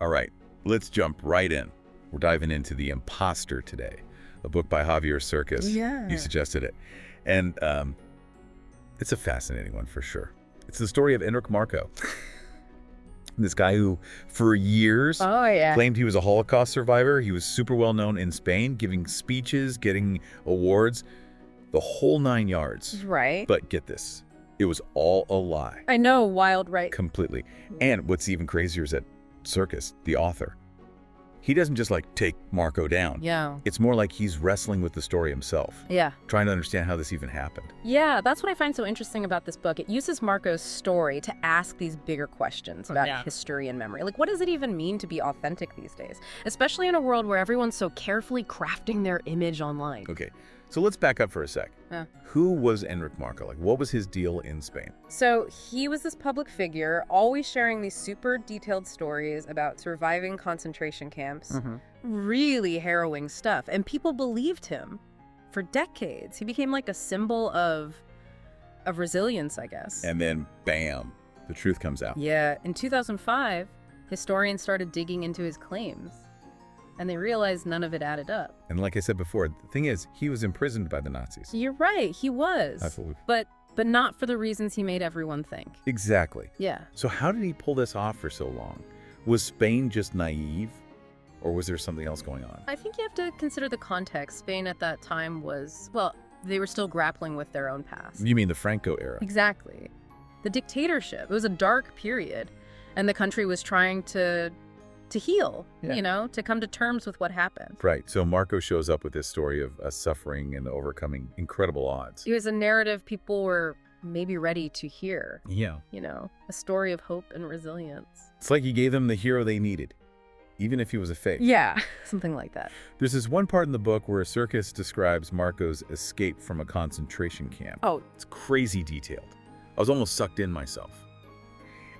All right, let's jump right in. We're diving into The Impostor today, a book by Javier Cercas. Yeah. You suggested it. And it's a fascinating one for sure. It's the story of Enric Marco. This guy who, for years, claimed he was a Holocaust survivor. He was super well known in Spain, giving speeches, getting awards, the whole 9 yards. Right. But get this, it was all a lie. I know, wild, right? Completely. And what's even crazier is that Cercas, the author, he doesn't just like take Marco down. Yeah. It's more like he's wrestling with the story himself. Yeah. Trying to understand how this even happened. Yeah, that's what I find so interesting about this book. It uses Marco's story to ask these bigger questions about history and memory. Like, what does it even mean to be authentic these days? Especially in a world where everyone's so carefully crafting their image online. Okay, so let's back up for a sec. Who was Enric Marco? Like, what was his deal in Spain? So he was this public figure, always sharing these super detailed stories about surviving concentration camps. Really harrowing stuff. And people believed him for decades. He became like a symbol of resilience, I guess. And then, bam, the truth comes out. Yeah. In 2005, historians started digging into his claims. And they realized none of it added up. And like I said before, the thing is, he was imprisoned by the Nazis. You're right, he was. Absolutely. But not for the reasons he made everyone think. Exactly. Yeah. So how did he pull this off for so long? Was Spain just naive? Or was there something else going on? I think you have to consider the context. Spain at that time was, well, they were still grappling with their own past. You mean the Franco era? Exactly. The dictatorship. It was a dark period. And the country was trying to heal, you know, to come to terms with what happened. Right. So Marco shows up with this story of suffering and overcoming incredible odds. It was a narrative people were maybe ready to hear. Yeah. You know, a story of hope and resilience. It's like he gave them the hero they needed, even if he was a fake. Yeah, something like that. There's this one part in the book where Cercas describes Marco's escape from a concentration camp. Oh. It's crazy detailed. I was almost sucked in myself.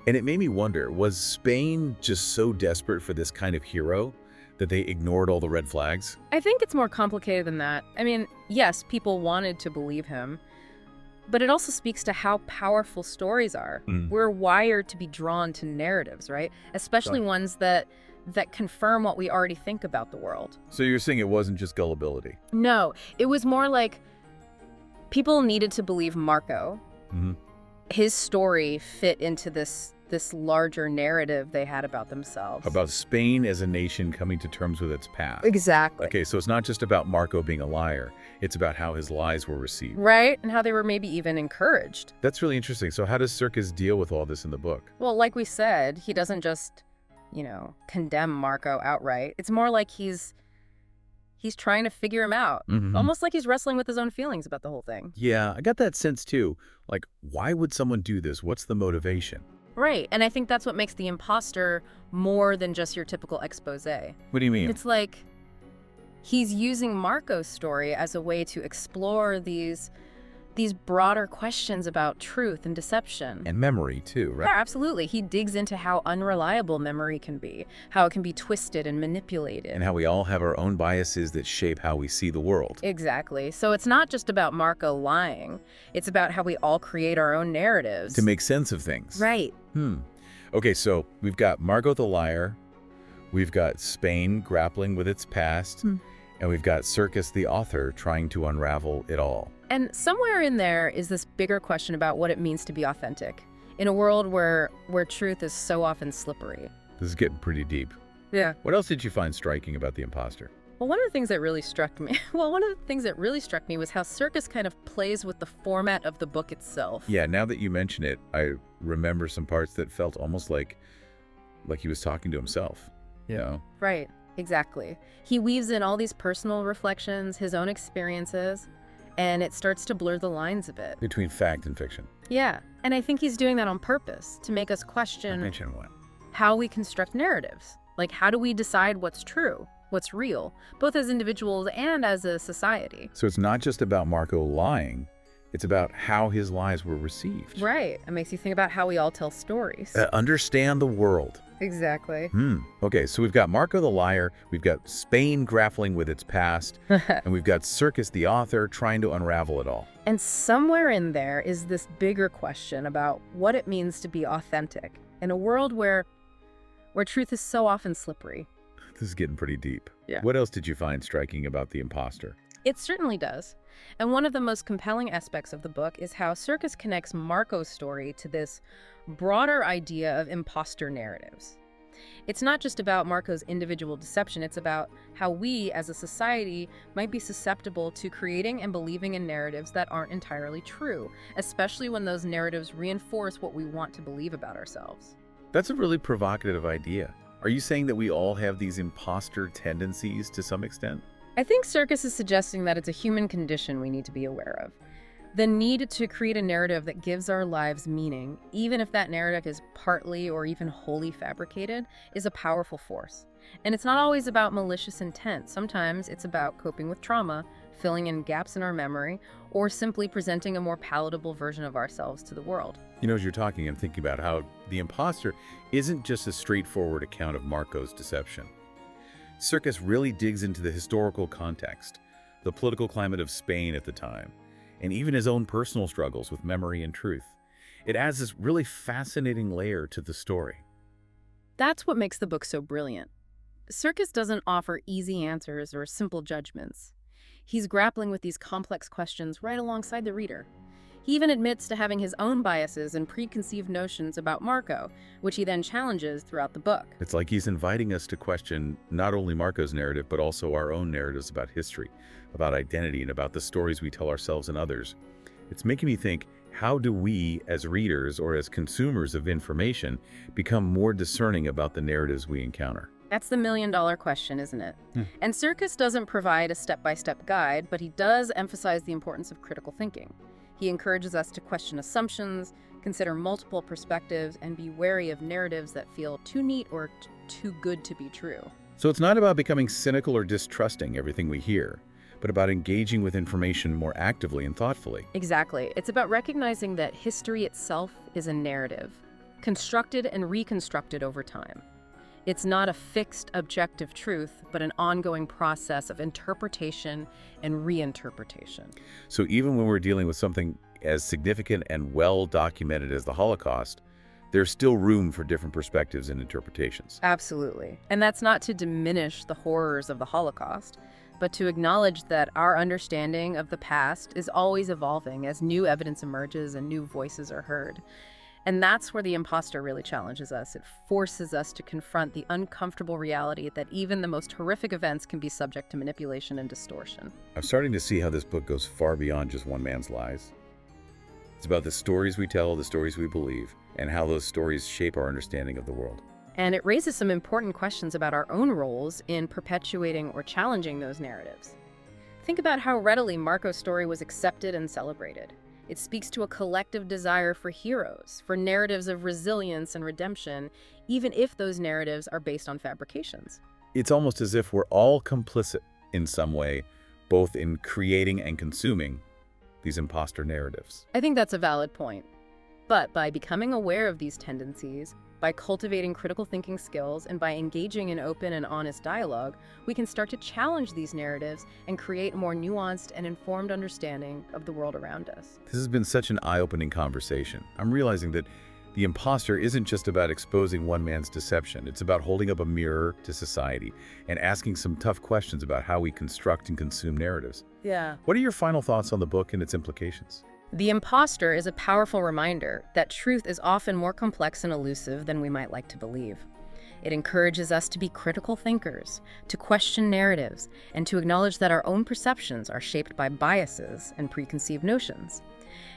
And it made me wonder, was Spain just so desperate for this kind of hero that they ignored all the red flags? I think it's more complicated than that. I mean, yes, people wanted to believe him, but it also speaks to how powerful stories are. We're wired to be drawn to narratives, right? Especially ones that confirm what we already think about the world. So you're saying it wasn't just gullibility? No, it was more like people needed to believe Marco. His story fit into this larger narrative they had about themselves. About Spain as a nation coming to terms with its past. Exactly. Okay, so it's not just about Marco being a liar. It's about how his lies were received. Right, and how they were maybe even encouraged. That's really interesting. So how does Cercas deal with all this in the book? Well, like we said, he doesn't just, you know, condemn Marco outright. It's more like he's trying to figure him out. Almost like he's wrestling with his own feelings about the whole thing. Yeah, I got that sense too. Like, why would someone do this? What's the motivation? Right, and I think that's what makes The Impostor more than just your typical expose. What do you mean? It's like he's using Marco's story as a way to explore these broader questions about truth and deception. And memory too, right? Yeah, absolutely. He digs into how unreliable memory can be, how it can be twisted and manipulated. And how we all have our own biases that shape how we see the world. Exactly. So it's not just about Marco lying. It's about how we all create our own narratives. To make sense of things. Right. Okay, so we've got Marco the liar, we've got Spain grappling with its past, and we've got Cercas the author trying to unravel it all. And somewhere in there is this bigger question about what it means to be authentic in a world where truth is so often slippery. This is getting pretty deep. Yeah. What else did you find striking about The Impostor? Well, one of the things that really struck me, was how Cercas kind of plays with the format of the book itself. Yeah, now that you mention it, I remember some parts that felt almost like he was talking to himself. You know? Right, exactly. He weaves in all these personal reflections, his own experiences, and it starts to blur the lines a bit. Between fact and fiction. Yeah, and I think he's doing that on purpose, to make us question Mention what? how we construct narratives. Like, how do we decide what's true, what's real, both as individuals and as a society? So it's not just about Marco lying, it's about how his lies were received. Right, it makes you think about how we all tell stories. Understand the world. Exactly. Okay, so we've got Marco the liar, we've got Spain grappling with its past, and we've got Cercas the author trying to unravel it all. And somewhere in there is this bigger question about what it means to be authentic in a world where where truth is so often slippery. This is getting pretty deep. Yeah. What else did you find striking about the impostor? It certainly does. And one of the most compelling aspects of the book is how Cercas connects Marco's story to this broader idea of imposter narratives. It's not just about Marco's individual deception, it's about how we, as a society, might be susceptible to creating and believing in narratives that aren't entirely true, especially when those narratives reinforce what we want to believe about ourselves. That's a really provocative idea. Are you saying that we all have these imposter tendencies to some extent? I think Cercas is suggesting that it's a human condition we need to be aware of. The need to create a narrative that gives our lives meaning, even if that narrative is partly or even wholly fabricated, is a powerful force. And it's not always about malicious intent. Sometimes it's about coping with trauma, filling in gaps in our memory, or simply presenting a more palatable version of ourselves to the world. You know, as you're talking, I'm thinking about how the imposter isn't just a straightforward account of Marco's deception. Cercas really digs into the historical context, the political climate of Spain at the time, and even his own personal struggles with memory and truth. It adds this really fascinating layer to the story. That's what makes the book so brilliant. Cercas doesn't offer easy answers or simple judgments. He's grappling with these complex questions right alongside the reader. He even admits to having his own biases and preconceived notions about Marco, which he then challenges throughout the book. It's like he's inviting us to question not only Marco's narrative, but also our own narratives about history, about identity, and about the stories we tell ourselves and others. It's making me think, how do we, as readers or as consumers of information, become more discerning about the narratives we encounter? That's the million-dollar question, isn't it? And Cercas doesn't provide a step-by-step guide, but he does emphasize the importance of critical thinking. He encourages us to question assumptions, consider multiple perspectives, and be wary of narratives that feel too neat or too good to be true. So it's not about becoming cynical or distrusting everything we hear, but about engaging with information more actively and thoughtfully. Exactly. It's about recognizing that history itself is a narrative, constructed and reconstructed over time. It's not a fixed objective truth, but an ongoing process of interpretation and reinterpretation. So even when we're dealing with something as significant and well-documented as the Holocaust, there's still room for different perspectives and interpretations. Absolutely. And that's not to diminish the horrors of the Holocaust, but to acknowledge that our understanding of the past is always evolving as new evidence emerges and new voices are heard. And that's where the imposter really challenges us. It forces us to confront the uncomfortable reality that even the most horrific events can be subject to manipulation and distortion. I'm starting to see how this book goes far beyond just one man's lies. It's about the stories we tell, the stories we believe, and how those stories shape our understanding of the world. And it raises some important questions about our own roles in perpetuating or challenging those narratives. Think about how readily Marco's story was accepted and celebrated. It speaks to a collective desire for heroes, for narratives of resilience and redemption, even if those narratives are based on fabrications. It's almost as if we're all complicit in some way, both in creating and consuming these imposter narratives. I think that's a valid point. But by becoming aware of these tendencies, by cultivating critical thinking skills, and by engaging in open and honest dialogue, we can start to challenge these narratives and create a more nuanced and informed understanding of the world around us. This has been such an eye-opening conversation. I'm realizing that the imposter isn't just about exposing one man's deception. It's about holding up a mirror to society and asking some tough questions about how we construct and consume narratives. Yeah. What are your final thoughts on the book and its implications? The Impostor is a powerful reminder that truth is often more complex and elusive than we might like to believe. It encourages us to be critical thinkers, to question narratives, and to acknowledge that our own perceptions are shaped by biases and preconceived notions.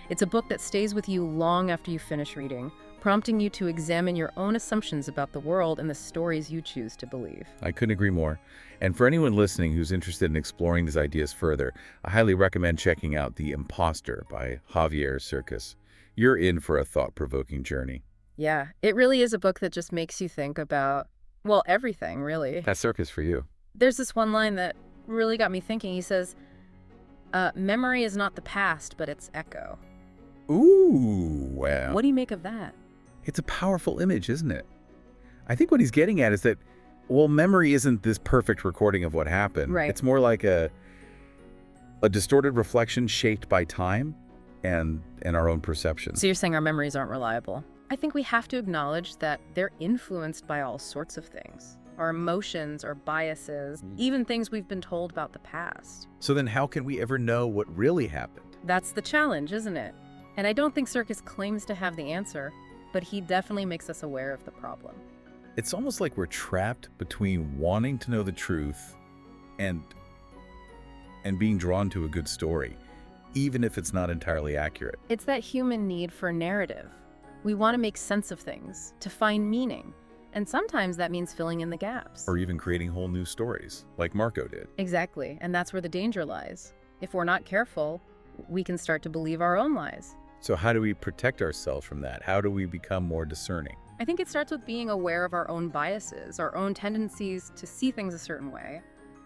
It's a book that stays with you long after you finish reading, prompting you to examine your own assumptions about the world and the stories you choose to believe. I couldn't agree more. And for anyone listening who's interested in exploring these ideas further, I highly recommend checking out The Impostor by Javier Cercas. You're in for a thought-provoking journey. Yeah, it really is a book that just makes you think about, well, everything, really. That's Cercas for you. There's this one line that really got me thinking. He says, memory is not the past, but its echo. Ooh, wow. What do you make of that? It's a powerful image, isn't it? I think what he's getting at is that, well, memory isn't this perfect recording of what happened. Right. It's more like a distorted reflection shaped by time and our own perceptions. So you're saying our memories aren't reliable? I think we have to acknowledge that they're influenced by all sorts of things. Our emotions, our biases, even things we've been told about the past. So then how can we ever know what really happened? That's the challenge, isn't it? And I don't think Cercas claims to have the answer, but he definitely makes us aware of the problem. It's almost like we're trapped between wanting to know the truth and being drawn to a good story, even if it's not entirely accurate. It's that human need for narrative. We want to make sense of things, to find meaning. And sometimes that means filling in the gaps. Or even creating whole new stories, like Marco did. Exactly, and that's where the danger lies. If we're not careful, we can start to believe our own lies. So how do we protect ourselves from that? How do we become more discerning? I think it starts with being aware of our own biases, our own tendencies to see things a certain way,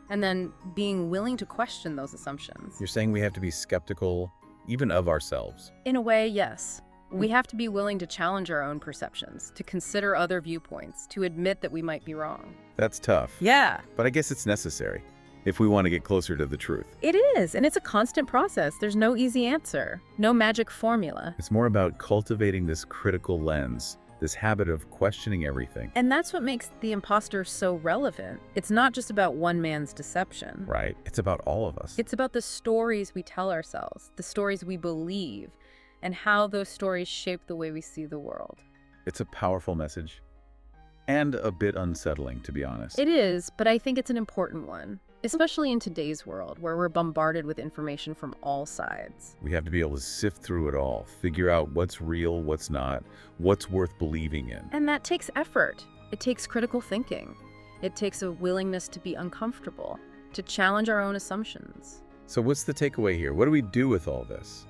and then being willing to question those assumptions. You're saying we have to be skeptical, even of ourselves? In a way, yes. We have to be willing to challenge our own perceptions, to consider other viewpoints, to admit that we might be wrong. That's tough. Yeah. But I guess it's necessary if we want to get closer to the truth. It is, and it's a constant process. There's no easy answer, no magic formula. It's more about cultivating this critical lens, this habit of questioning everything. And that's what makes The Impostor so relevant. It's not just about one man's deception. Right. It's about all of us. It's about the stories we tell ourselves, the stories we believe, and how those stories shape the way we see the world. It's a powerful message, and a bit unsettling, to be honest. It is, but I think it's an important one, especially in today's world, where we're bombarded with information from all sides. We have to be able to sift through it all, figure out what's real, what's not, what's worth believing in. And that takes effort. It takes critical thinking. It takes a willingness to be uncomfortable, to challenge our own assumptions. So what's the takeaway here? What do we do with all this?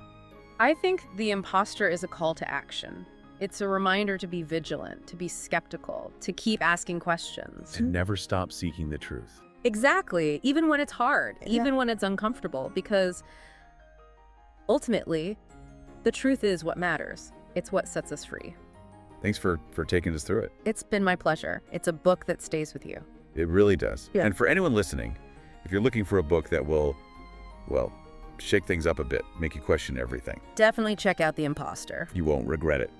I think The Impostor is a call to action. It's a reminder to be vigilant, to be skeptical, to keep asking questions. To never stop seeking the truth. Exactly, even when it's hard, even when it's uncomfortable, because ultimately, the truth is what matters. It's what sets us free. Thanks for taking us through it. It's been my pleasure. It's a book that stays with you. It really does. Yeah. And for anyone listening, if you're looking for a book that will, well, shake things up a bit, make you question everything, Definitely check out The Impostor. you won't regret it.